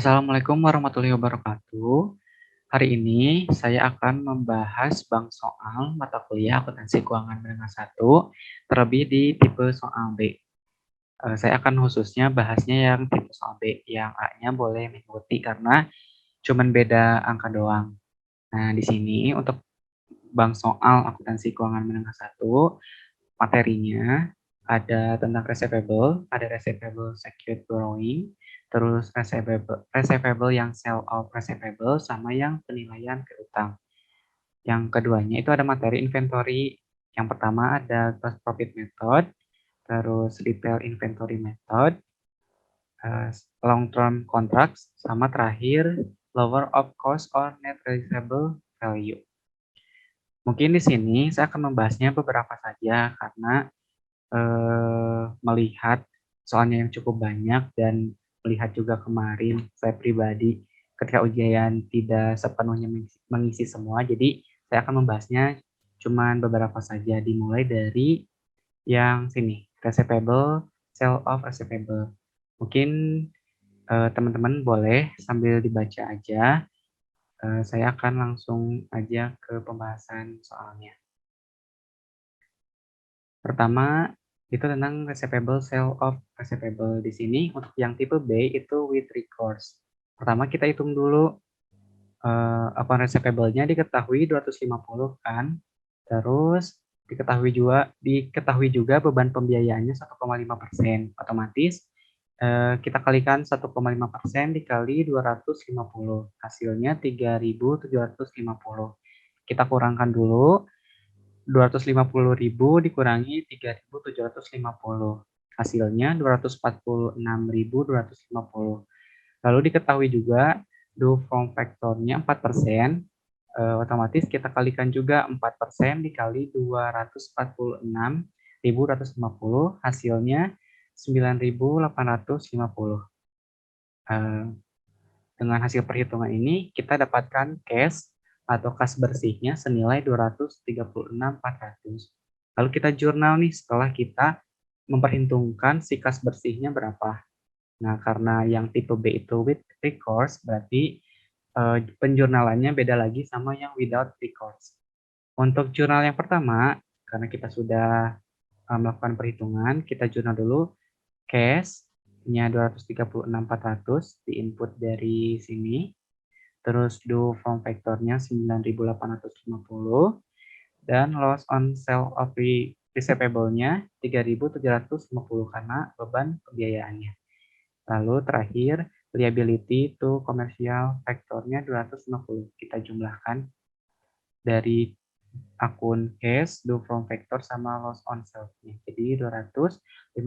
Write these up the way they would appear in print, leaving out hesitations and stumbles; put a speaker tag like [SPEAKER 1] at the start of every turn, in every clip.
[SPEAKER 1] Assalamualaikum warahmatullahi wabarakatuh. Hari ini saya akan membahas bank soal mata kuliah akuntansi keuangan menengah 1, terlebih di tipe soal B. Saya akan khususnya bahasnya yang tipe soal B, yang A-nya boleh mengikuti karena cuman beda angka doang. Nah, di sini untuk bank soal akuntansi keuangan menengah 1, materinya ada tentang receivable, ada receivable secured borrowing, terus receivable yang sell of receivable, sama yang penilaian piutang. Yang keduanya itu ada materi inventory. Yang pertama ada gross profit method, terus detail inventory method, long term contracts, sama terakhir lower of cost or net realizable value. Mungkin di sini saya akan membahasnya beberapa saja karena melihat soalnya yang cukup banyak dan melihat juga kemarin saya pribadi ketika ujian tidak sepenuhnya mengisi semua, jadi saya akan membahasnya cuman beberapa saja, dimulai dari yang sini, receivable, sale of receivable. Mungkin teman-teman boleh sambil dibaca aja, saya akan langsung aja ke pembahasan soalnya. Pertama, itu tentang receivable, sale of receivable. Di sini untuk yang tipe B itu with recourse. Pertama kita hitung dulu account receivable-nya diketahui 250 kan. Terus diketahui juga beban pembiayaannya 1,5%. Otomatis kita kalikan 1,5% dikali 250. Hasilnya 3.750. Kita kurangkan dulu 250.000 dikurangi 3.750. Hasilnya 246.250. Lalu diketahui juga do from factornya 4%. Otomatis kita kalikan juga 4% dikali 246.250. Hasilnya 9.850. Dengan hasil perhitungan ini kita dapatkan cash atau kas bersihnya senilai 236.400. Lalu kita jurnal nih setelah kita memperhitungkan si kas bersihnya berapa. Nah, karena yang tipe B itu with recourse, berarti penjurnalannya beda lagi sama yang without recourse. Untuk jurnal yang pertama, karena kita sudah melakukan perhitungan, kita jurnal dulu cash-nya 236.400 di input dari sini. Terus do from factornya 9.850 dan loss on sale of receivable-nya 3.750 karena beban pembiayaannya. Lalu terakhir liability to commercial factor-nya 250. Kita jumlahkan dari akun cash, do from factor sama loss on sale-nya. Jadi 250.000.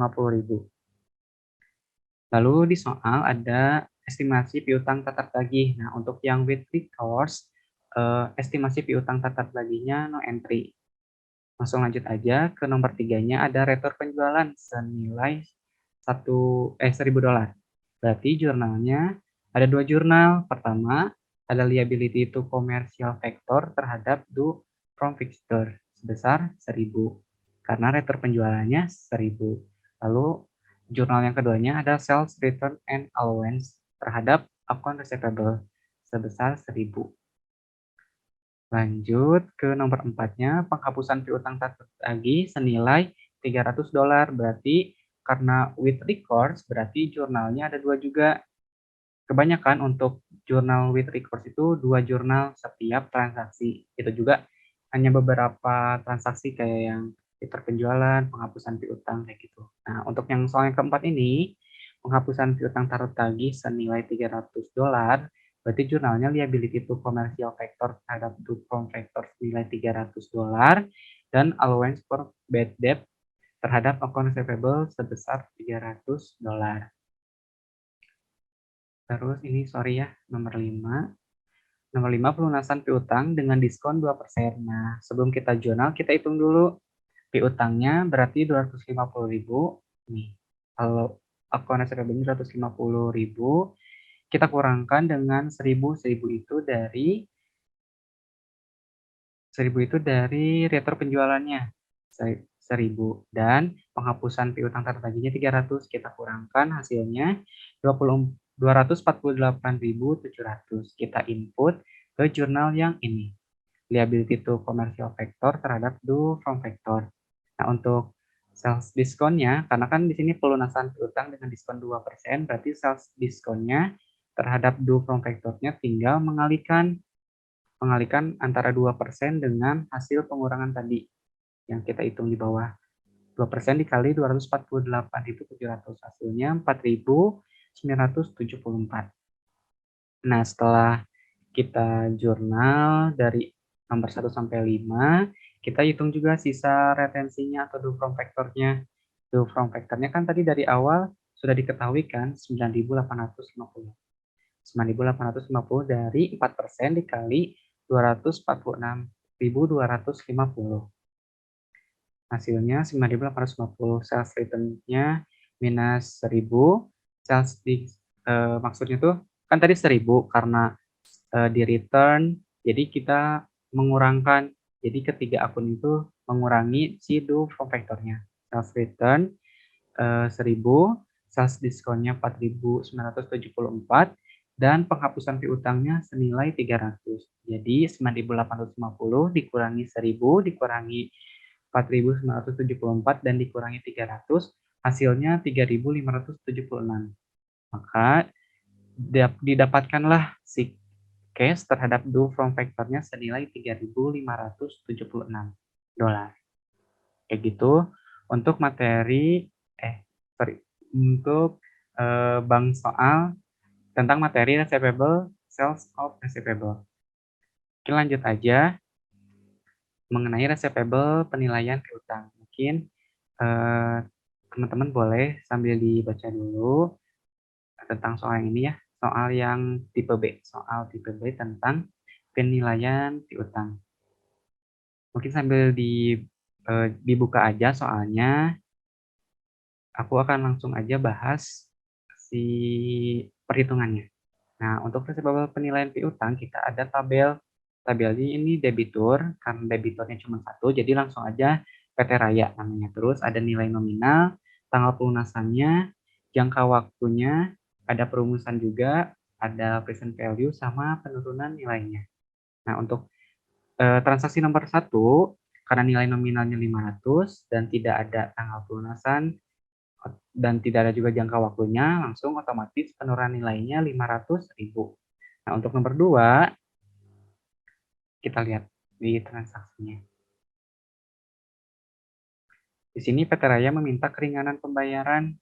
[SPEAKER 1] Lalu di soal ada estimasi piutang tetap tagih. Nah, untuk yang with recourse, estimasi piutang tetap tagihnya no entry. Langsung lanjut aja ke nomor 3-nya, ada retur penjualan senilai $1.000. Berarti jurnalnya ada 2 jurnal. Pertama, ada liability to commercial factor terhadap do from fixture sebesar 1.000. Karena retur penjualannya 1.000. Lalu jurnal yang keduanya ada sales return and allowance terhadap account receivable sebesar 1.000. Lanjut ke nomor 4-nya, penghapusan piutang tetap tagih senilai $300. Berarti karena with recourse, berarti jurnalnya ada 2 juga. Kebanyakan untuk jurnal with recourse itu 2 jurnal setiap transaksi. Itu juga hanya beberapa transaksi kayak yang retur penjualan, penghapusan piutang kayak gitu. Nah, untuk yang soal yang keempat ini, penghapusan piutang taruh tagih senilai $300, berarti jurnalnya liability to commercial factor terhadap do from factor senilai $300 dan allowance for bad debt terhadap account receivable sebesar $300. Terus ini sorry ya, nomor 5. Nomor 5, pelunasan piutang dengan diskon 2%. Nah, sebelum kita jurnal, kita hitung dulu piutangnya berarti 250.000. Nih, kalau account receivable 250.000, kita kurangkan dengan 1.000. 1.000 itu dari retur penjualannya 1.000 dan penghapusan piutang tertagihnya 300. Kita kurangkan hasilnya 248.700. Kita input ke jurnal yang ini. Liability to commercial factor terhadap due from factor. Nah, untuk sales diskonnya, karena kan di sini pelunasan piutang dengan diskon 2%, berarti sales diskonnya terhadap due from factornya tinggal mengalihkan antara 2% dengan hasil pengurangan tadi yang kita hitung di bawah. 2% dikali 248.700, hasilnya 4.974. Nah, setelah kita jurnal dari nomor 1 sampai 5, kita hitung juga sisa retensinya atau due from factor-nya. Due from factor-nya kan tadi dari awal sudah diketahui kan 9.850. 9.850 dari 4% dikali 246.250. Hasilnya 9.850. Sales return-nya minus 1.000. Sales maksudnya tuh kan tadi 1.000 karena di return, jadi kita mengurangkan, jadi ketiga akun itu mengurangi si due from factor-nya. Sales return 1.000, sales diskonnya 4.974, dan penghapusan piutangnya senilai 300. Jadi 9.850 dikurangi 1.000 dikurangi 4.974 dan dikurangi 300, hasilnya 3.576. Maka didapatkanlah si cash terhadap due from factor-nya senilai $3.576. Kayak gitu untuk materi untuk bank soal tentang materi receivable, sales of receivable. Oke, lanjut aja mengenai receivable penilaian piutang. Mungkin teman-teman boleh sambil dibaca dulu tentang soal yang ini ya. Soal yang tipe B, soal tipe B tentang penilaian piutang. Mungkin sambil dibuka aja soalnya, aku akan langsung aja bahas si perhitungannya. Nah, untuk receivable penilaian piutang kita ada tabel. Tabelnya ini debitur, karena debiturnya cuma satu, jadi langsung aja PT Raya namanya. Terus ada nilai nominal, tanggal pelunasannya, jangka waktunya, ada perumusan juga, ada present value, sama penurunan nilainya. Nah, untuk transaksi nomor 1, karena nilai nominalnya 500 dan tidak ada tanggal pelunasan, dan tidak ada juga jangka waktunya, langsung otomatis penurunan nilainya 500.000. Nah, untuk nomor 2, kita lihat di transaksinya. Di sini PT Raya meminta keringanan pembayaran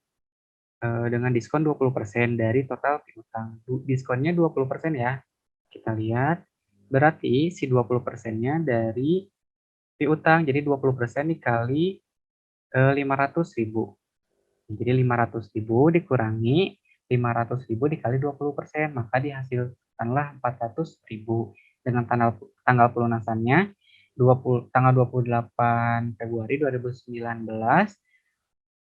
[SPEAKER 1] dengan diskon 20% dari total piutang. Diskonnya 20% ya. Kita lihat, berarti si 20%-nya dari piutang, jadi 20% dikali 500.000. Jadi 500.000 dikurangi 500.000 dikali 20%, maka dihasilkanlah 400.000. Dengan tanggal pelunasannya tanggal 28 Februari 2019,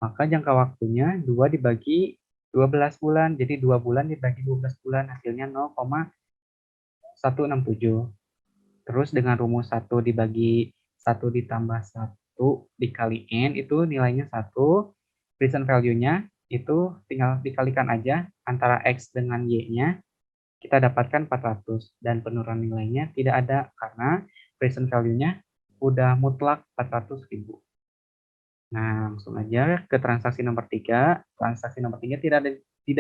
[SPEAKER 1] maka jangka waktunya 2 dibagi 12 bulan, jadi 2 bulan dibagi 12 bulan, hasilnya 0,167. Terus dengan rumus 1 dibagi 1 ditambah 1 dikali N, itu nilainya 1. Present value-nya itu tinggal dikalikan aja antara X dengan Y-nya, kita dapatkan 400. Dan penurunan nilainya tidak ada karena present value-nya udah mutlak 400.000. Nah, langsung aja ke transaksi nomor 3. Transaksi nomor 3 tidak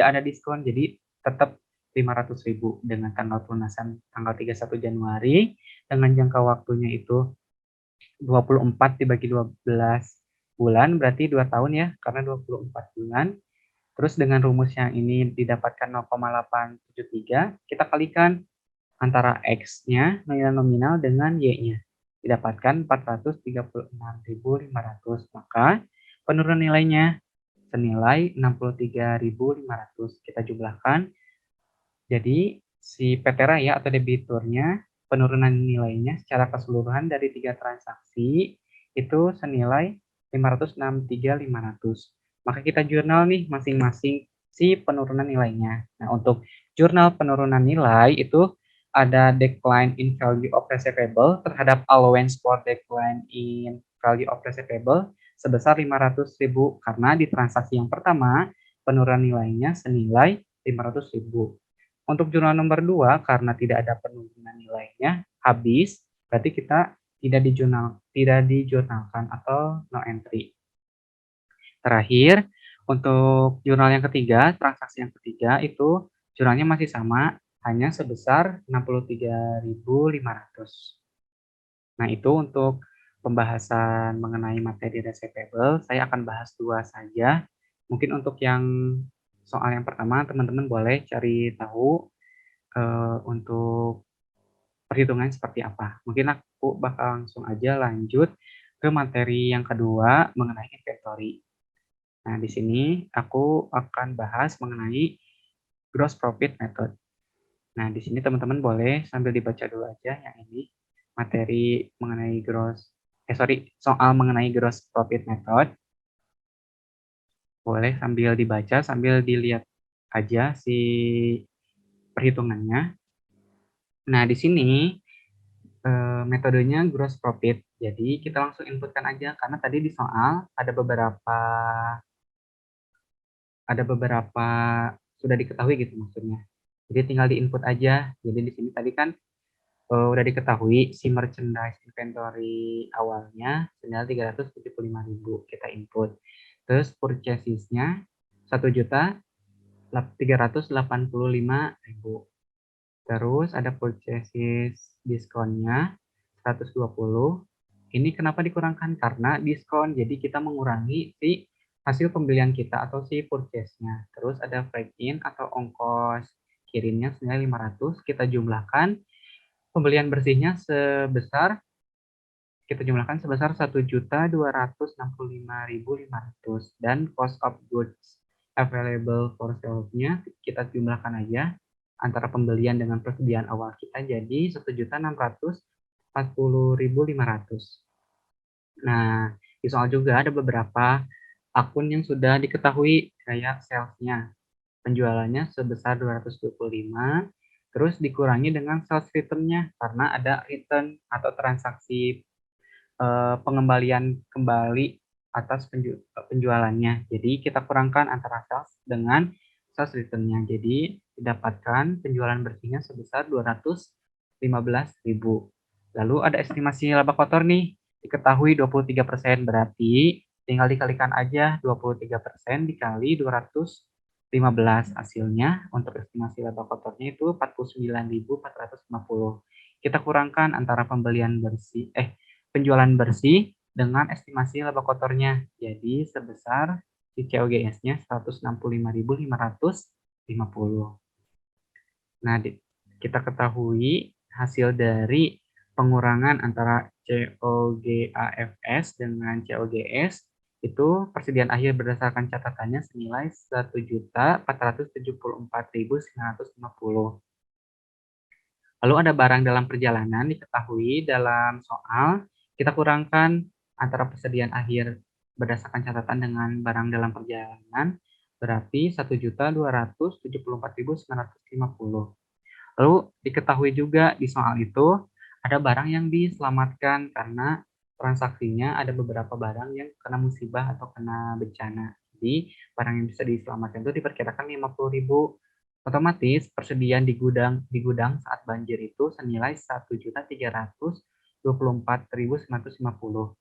[SPEAKER 1] ada diskon, jadi tetap 500.000 dengan tanggal pelunasan tanggal 31 Januari, dengan jangka waktunya itu 24 dibagi 12 bulan, berarti 2 tahun ya, karena 24 bulan. Terus dengan rumus yang ini didapatkan 0,873, kita kalikan antara X-nya, nilai nominal, dengan Y-nya. Didapatkan 436.500, maka penurunan nilainya senilai 63.500. Kita jumlahkan, jadi si PT Raya atau debiturnya penurunan nilainya secara keseluruhan dari 3 transaksi itu senilai 563.500. Maka kita jurnal nih masing-masing si penurunan nilainya. Nah, untuk jurnal penurunan nilai itu ada decline in value of receivable terhadap allowance for decline in value of receivable sebesar 500.000 karena di transaksi yang pertama penurunan nilainya senilai 500.000. Untuk jurnal nomor 2 karena tidak ada penurunan nilainya habis, berarti kita tidak dijurnalkan atau no entry. Terakhir, untuk jurnal yang ketiga, transaksi yang ketiga itu jurnalnya masih sama, hanya sebesar 63.500. Nah, itu untuk pembahasan mengenai materi receivable, saya akan bahas 2 saja. Mungkin untuk yang soal yang pertama, teman-teman boleh cari tahu, untuk perhitungannya seperti apa. Mungkin aku bakal langsung aja lanjut ke materi yang kedua mengenai inventory. Nah, di sini aku akan bahas mengenai gross profit method. Nah, di sini teman-teman boleh sambil dibaca dulu aja yang ini, materi mengenai soal mengenai gross profit method. Boleh sambil dibaca, sambil dilihat aja si perhitungannya. Nah, di sini metodenya gross profit. Jadi kita langsung inputkan aja karena tadi di soal ada beberapa sudah diketahui gitu maksudnya. Jadi tinggal di-input aja. Jadi di sini tadi kan udah diketahui si merchandise inventory awalnya senilai 375.000 kita input. Terus purchasesnya 1.385.000. Terus ada purchases diskonnya 120. Ini kenapa dikurangkan? Karena diskon. Jadi kita mengurangi si hasil pembelian kita atau si purchase-nya. Terus ada freight in atau ongkos kirimnya senilai 500. Kita jumlahkan pembelian bersihnya kita jumlahkan sebesar 1.265.500 dan cost of goods available for sales-nya kita jumlahkan aja antara pembelian dengan persediaan awal kita jadi 1.640.500. Nah, di soal juga ada beberapa akun yang sudah diketahui kayak sales-nya. Penjualannya sebesar 225, terus dikurangi dengan sales return-nya karena ada return atau transaksi pengembalian kembali atas penjualannya. Jadi kita kurangkan antara sales dengan sales return-nya. Jadi didapatkan penjualan bersihnya sebesar 215.000. Lalu ada estimasi laba kotor nih, diketahui 23%, berarti tinggal dikalikan aja 23% dikali 215, hasilnya untuk estimasi laba kotornya itu 49.450. Kita kurangkan antara penjualan bersih dengan estimasi laba kotornya. Jadi sebesar si COGS-nya 165.550. Nah, kita ketahui hasil dari pengurangan antara COGAFS dengan COGS itu persediaan akhir berdasarkan catatannya senilai 1.474.950. Lalu ada barang dalam perjalanan diketahui dalam soal kita kurangkan antara persediaan akhir berdasarkan catatan dengan barang dalam perjalanan berarti 1.274.950. Lalu diketahui juga di soal itu ada barang yang diselamatkan karena transaksinya ada beberapa barang yang kena musibah atau kena bencana. Jadi barang yang bisa diselamatkan itu diperkirakan 50.000. Otomatis persediaan di gudang saat banjir itu senilai 1.324.950.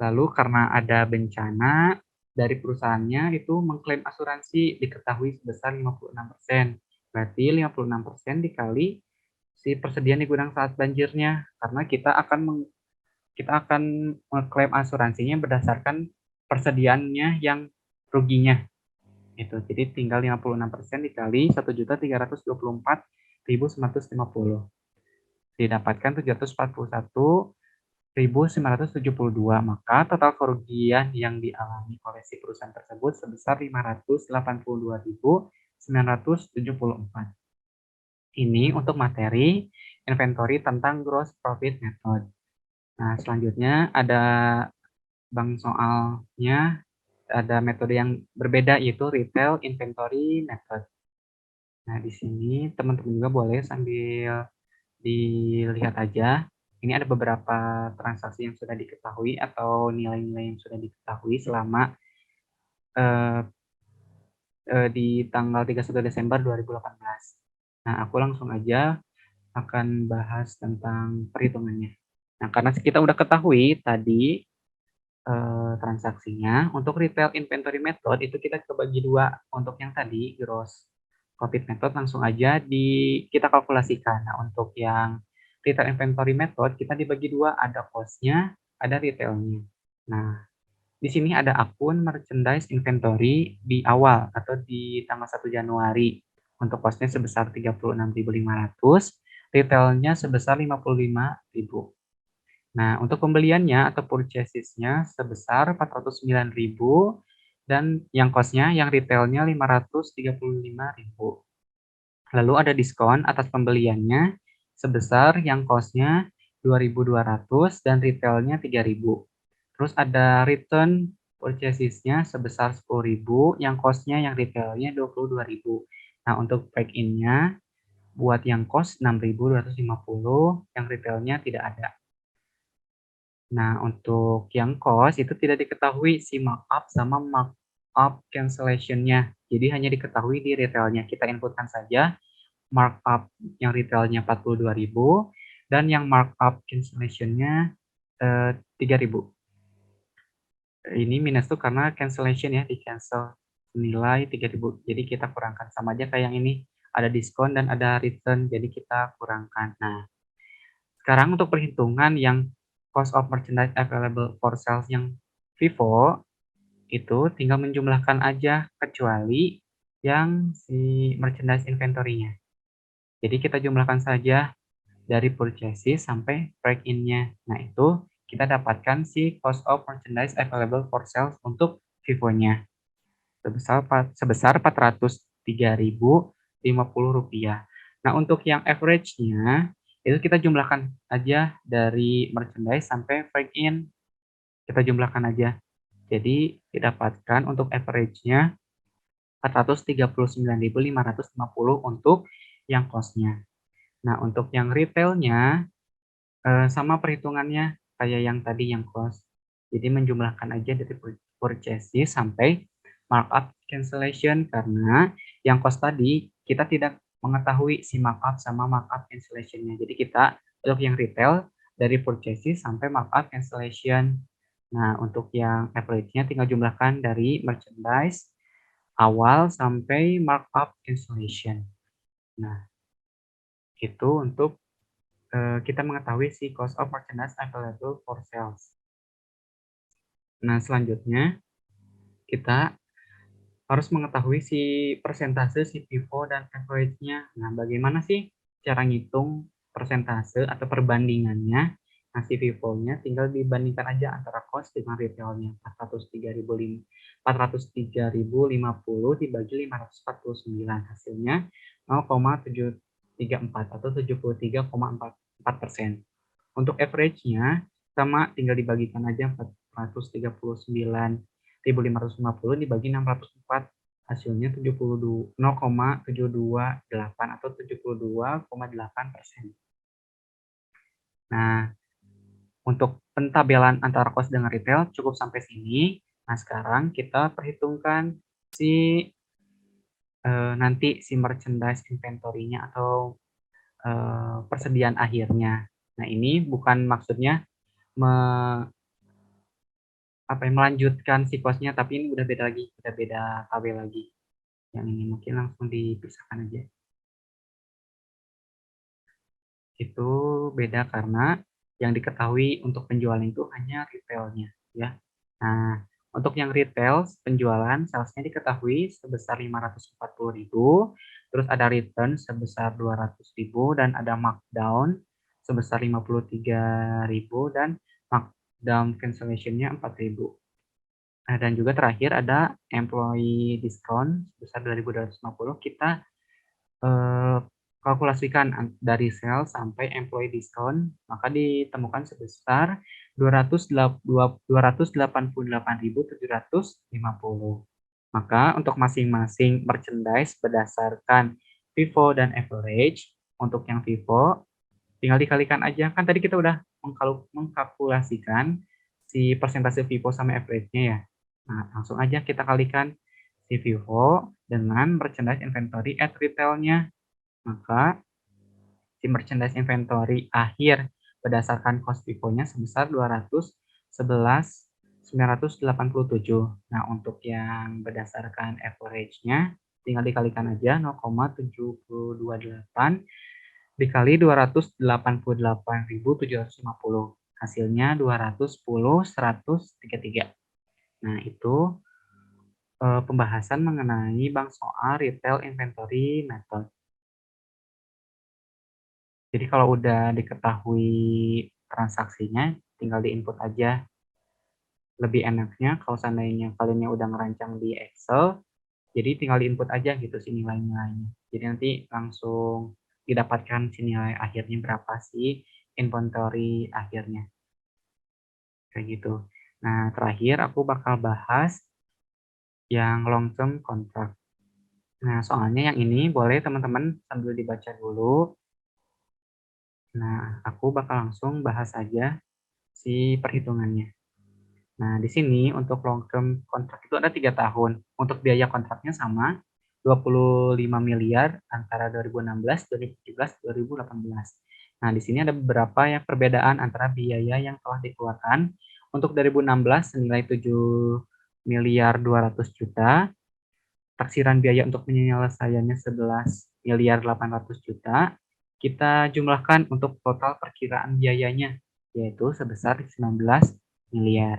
[SPEAKER 1] Lalu karena ada bencana dari perusahaannya itu mengklaim asuransi diketahui sebesar 56%. Berarti 56% dikali si persediaan di gudang saat banjirnya karena kita akan mengklaim asuransinya berdasarkan persediaannya yang ruginya. Itu. Jadi tinggal 56% dikali 1.324.950. Didapatkan 741.972. Maka total kerugian yang dialami oleh si perusahaan tersebut sebesar 582.974. Ini untuk materi inventory tentang gross profit method. Nah, selanjutnya ada bank soalnya, ada metode yang berbeda yaitu retail inventory method. Nah, di sini teman-teman juga boleh sambil dilihat aja. Ini ada beberapa transaksi yang sudah diketahui atau nilai-nilai yang sudah diketahui selama di tanggal 31 Desember 2018. Nah, aku langsung aja akan bahas tentang perhitungannya. Nah, karena kita udah ketahui tadi transaksinya, untuk retail inventory method itu kita kebagi dua. Untuk yang tadi gross profit method langsung aja kita kalkulasikan. Nah, untuk yang retail inventory method kita dibagi dua, ada cost-nya, ada retailnya. Nah, di sini ada akun merchandise inventory di awal atau di tanggal 1 Januari. Untuk cost-nya sebesar 36.500, retailnya sebesar 55.000. Nah, untuk pembeliannya atau purchases-nya sebesar 409.000 dan yang cost-nya yang retailnya 535.000. Lalu ada diskon atas pembeliannya sebesar yang cost-nya 2.200 dan retailnya 3.000. Terus ada return purchases-nya sebesar 10.000, yang cost-nya yang retailnya 22.000. Nah, untuk break-in-nya buat yang cost 6.250, yang retailnya tidak ada. Nah, untuk yang cost itu tidak diketahui si markup sama markup cancellation-nya. Jadi hanya diketahui di retailnya. Kita inputkan saja markup yang retailnya 42.000 dan yang markup cancellation-nya 3.000. Ini minus tuh karena cancellation ya, di cancel senilai 3.000. Jadi kita kurangkan, sama aja kayak yang ini, ada diskon dan ada return, jadi kita kurangkan. Nah, sekarang untuk perhitungan yang cost of merchandise available for sales yang FIFO, itu tinggal menjumlahkan aja kecuali yang si merchandise inventory-nya. Jadi kita jumlahkan saja dari purchases sampai break-in-nya. Nah, itu kita dapatkan si cost of merchandise available for sales untuk FIFO-nya sebesar Rp403.050. Nah, untuk yang average-nya itu kita jumlahkan aja dari merchandise sampai break-in. Kita jumlahkan aja. Jadi didapatkan untuk average-nya 439.550 untuk yang cost-nya. Nah, untuk yang retail-nya sama perhitungannya kayak yang tadi yang cost. Jadi menjumlahkan aja dari purchases sampai markup cancellation, karena yang cost tadi kita tidak mengetahui si markup sama markup cancellation-nya. Jadi kita untuk yang retail dari purchases sampai markup cancellation. Nah, untuk yang average-nya tinggal jumlahkan dari merchandise awal sampai markup cancellation. Nah, itu untuk kita mengetahui si cost of merchandise available for sales. Nah, selanjutnya kita harus mengetahui si persentase, si FIFO dan average-nya. Nah, bagaimana sih cara ngitung persentase atau perbandingannya? Nah, si FIFO-nya tinggal dibandingkan aja antara cost dengan retail-nya. 403.050 dibagi 549, hasilnya 0,734 atau 73,44%. Untuk average-nya sama, tinggal dibagikan aja 439.550 dibagi 604, hasilnya 0,728 atau 72,8%. Nah, untuk pentabelan antara cost dengan retail cukup sampai sini. Nah, sekarang kita perhitungkan si nanti si merchandise inventory-nya atau persediaan akhirnya. Nah, ini bukan maksudnya melanjutkan si cost-nya, tapi ini udah beda lagi, udah beda KW lagi. Yang ini mungkin langsung dipisahkan aja. Itu beda karena yang diketahui untuk penjualan itu hanya retailnya, ya. Nah, untuk yang retail penjualan salesnya diketahui sebesar 540.000, terus ada return sebesar 200.000 dan ada markdown sebesar 53.000 dan markdown cancellation-nya 4.000. Nah, dan juga terakhir ada employee discount sebesar 2.250. Kita kalkulasikan dari sales sampai employee discount, maka ditemukan sebesar 288.750. Maka untuk masing-masing merchandise berdasarkan FIFO dan average, untuk yang FIFO tinggal dikalikan aja. Kan tadi kita udah mengkalkulasikan si persentase FIFO sama average-nya ya. Nah, langsung aja kita kalikan si Vivo dengan merchandise inventory at retail-nya. Maka si merchandise inventory akhir berdasarkan cost FIFO-nya sebesar 211.987. Nah, untuk yang berdasarkan average-nya tinggal dikalikan aja 0,728 dikali 288.750. Hasilnya 210.133. Nah, itu pembahasan mengenai bank soal retail inventory method. Jadi kalau udah diketahui transaksinya, tinggal diinput aja. Lebih enaknya kalau seandainya kalian udah ngerancang di Excel, jadi tinggal diinput aja gitu si nilai-nilainya. Jadi nanti langsung didapatkan si nilai akhirnya berapa sih inventory akhirnya. Kayak gitu. Nah, terakhir aku bakal bahas yang long term contract. Nah, soalnya yang ini boleh teman-teman sambil dibaca dulu. Nah, aku bakal langsung bahas aja si perhitungannya. Nah, di sini untuk long term kontrak itu ada 3 tahun. Untuk biaya kontraknya sama, 25 miliar antara 2016, 2017, 2018. Nah, di sini ada beberapa yang perbedaan antara biaya yang telah dikeluarkan. Untuk 2016 senilai 7 miliar 200 juta, taksiran biaya untuk penyelesaiannya 11 miliar 800 juta, kita jumlahkan untuk total perkiraan biayanya, yaitu sebesar 19 miliar.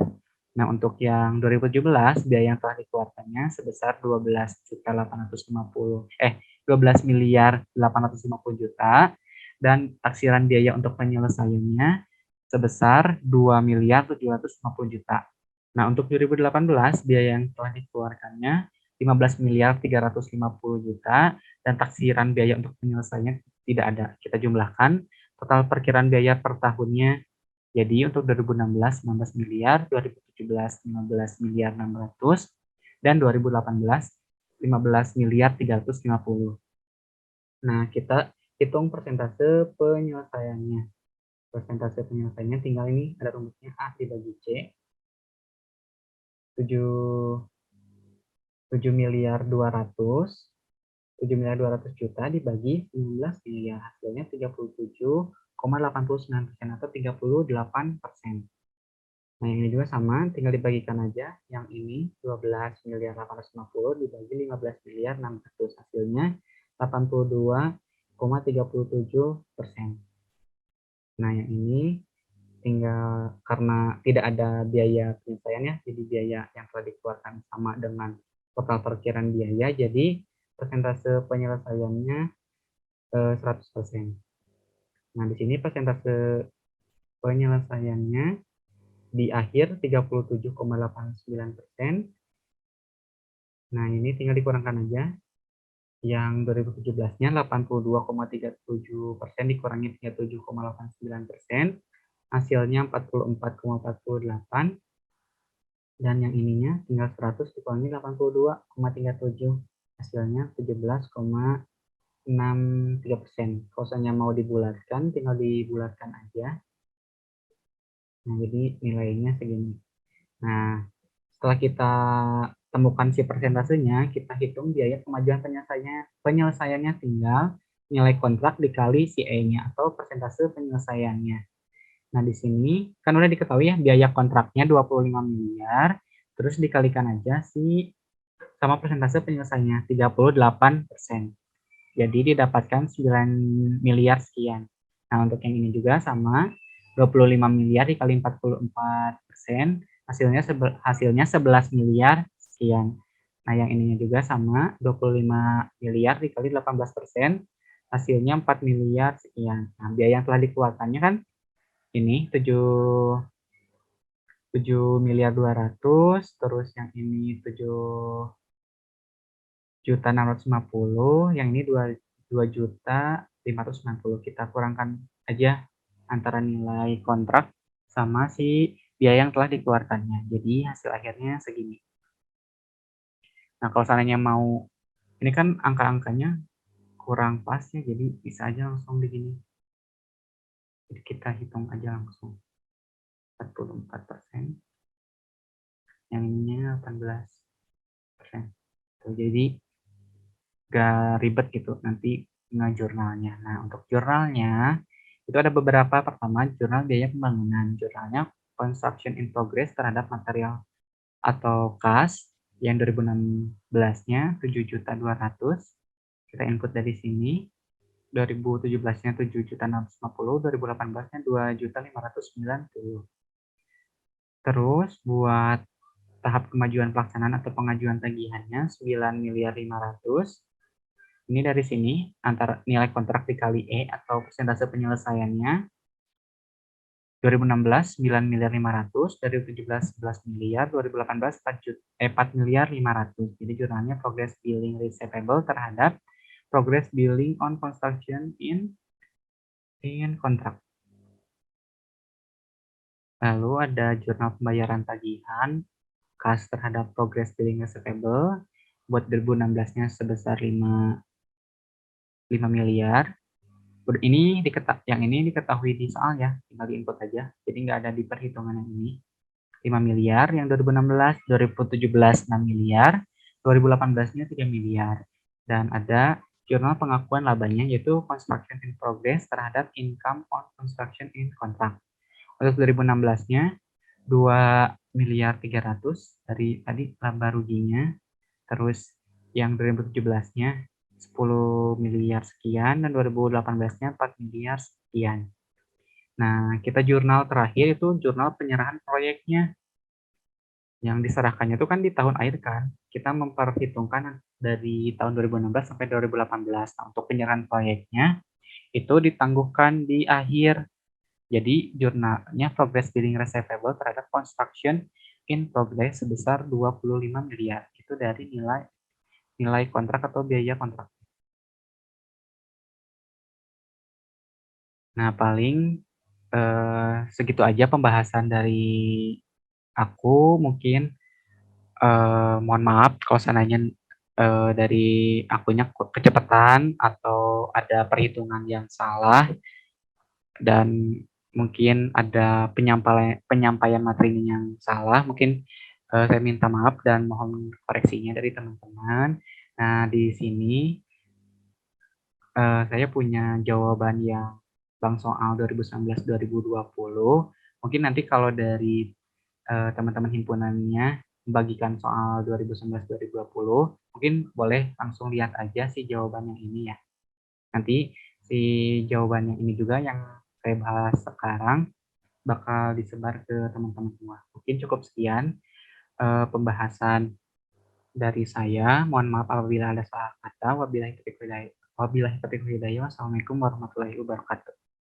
[SPEAKER 1] Nah, untuk yang 2017, biaya yang telah dikeluarkannya sebesar 12 miliar 850 juta, dan taksiran biaya untuk penyelesaiannya sebesar 2 miliar 750 juta. Nah, untuk 2018, biaya yang telah dikeluarkannya 15 miliar 350 juta, dan taksiran biaya untuk penyelesaiannya tidak ada. Kita jumlahkan total perkiraan biaya per tahunnya. Jadi untuk 2016 19 miliar, 2017 15 miliar 600, dan 2018 15 miliar 350. Nah, kita hitung persentase penyelesaiannya. Persentase penyelesaiannya tinggal ini ada rumusnya A dibagi C. 7 miliar 200 7 miliar 200 juta dibagi 19 miliar, hasilnya 37,89% atau 38%. Nah, yang ini juga sama, tinggal dibagikan aja. Yang ini 12 miliar 850 dibagi 15 miliar 600, hasilnya 82,37%. Nah, yang ini tinggal karena tidak ada biaya penyelesaiannya, jadi biaya yang telah dikeluarkan sama dengan total perkiraan biaya, jadi persentase penyelesaiannya 100%. Nah, di sini persentase penyelesaiannya di akhir 37,89%. Nah, ini tinggal dikurangkan aja. Yang 2017-nya 82,37% dikurangi 37,89%, hasilnya 44,48. Dan yang ininya tinggal 100 dikurangi 82,37, hasilnya 17,63%. Kalau misalnya mau dibulatkan, tinggal dibulatkan aja. Nah, jadi nilainya segini. Nah, setelah kita temukan si persentasenya, kita hitung biaya kemajuan penyelesaiannya tinggal nilai kontrak dikali si E-nya atau persentase penyelesaiannya. Nah, di sini kan udah diketahui ya biaya kontraknya 25 miliar, terus dikalikan aja sama persentase penyelesaiannya 38%. Jadi didapatkan 9 miliar sekian. Nah, untuk yang ini juga sama, 25 miliar dikali 44%, hasilnya 11 miliar sekian. Nah, yang ininya juga sama, 25 miliar dikali 18%, hasilnya 4 miliar sekian. Nah, biaya yang telah dikeluarkannya kan ini 7 miliar 200, terus yang ini 7.650, yang ini 2.590. Kita kurangkan aja antara nilai kontrak sama si biaya yang telah dikeluarkannya. Jadi hasil akhirnya segini. Nah, kalau seandainya mau, ini kan angka-angkanya kurang pas ya, jadi bisa aja langsung begini. Jadi kita hitung aja langsung. 44%, yang ininya 18%. gitu. Jadi gak ribet gitu nanti ngejurnalnya. Nah, untuk jurnalnya itu ada beberapa. Pertama, jurnal biaya pembangunan. Jurnalnya Construction in Progress terhadap material atau kas yang 2016-nya 7.200.000. Kita input dari sini. 2017-nya 7.650.000, 2018-nya 2.590.000. Terus buat tahap kemajuan pelaksanaan atau pengajuan tagihannya 9.500.000. Ini dari sini antara nilai kontrak dikali E atau persentase penyelesaiannya. 2016 9.500.000, dari 17 11 miliar, 2018 4.500.000. Jadi jurnalnya progress billing receivable terhadap progress billing on construction in contract. Lalu ada jurnal pembayaran tagihan kas terhadap progress billing receivable buat 2016-nya sebesar 5 miliar. Yang ini diketahui di soal ya, tinggal di input aja. Jadi nggak ada di perhitungan yang ini. 5 miliar, yang 2016, 2017 6 miliar, 2018-nya 3 miliar. Dan ada jurnal pengakuan labanya yaitu construction in progress terhadap income on construction in contract. Untuk 2016-nya 2 miliar 300 dari tadi laba ruginya. Terus yang 2017-nya 10 miliar sekian dan 2018-nya 4 miliar sekian. Nah, kita jurnal terakhir itu jurnal penyerahan proyeknya. Yang diserahkannya itu kan di tahun akhir kan. Kita memperhitungkan dari tahun 2016 sampai 2018. Nah, untuk penyerahan proyeknya itu ditangguhkan di akhir. Jadi jurnalnya progress billing receivable terhadap construction in progress sebesar 25 miliar. Itu dari nilai kontrak atau biaya kontrak. Nah, paling segitu aja pembahasan dari aku. Mungkin mohon maaf kalau seandainya dari akunya kecepatan atau ada perhitungan yang salah dan mungkin ada penyampaian materi yang salah. Mungkin saya minta maaf dan mohon koreksinya dari teman-teman. Nah, di sini saya punya jawaban yang bank soal 2019-2020. Mungkin nanti kalau dari teman-teman himpunannya membagikan soal 2019-2020, mungkin boleh langsung lihat aja sih jawaban yang ini ya. Nanti si jawaban yang ini juga yang saya bahas sekarang bakal disebar ke teman-teman semua. Mungkin cukup sekian pembahasan dari saya. Mohon maaf apabila ada salah kata. Wabillahi taufiq wal hidayah. Wassalamualaikum warahmatullahi wabarakatuh.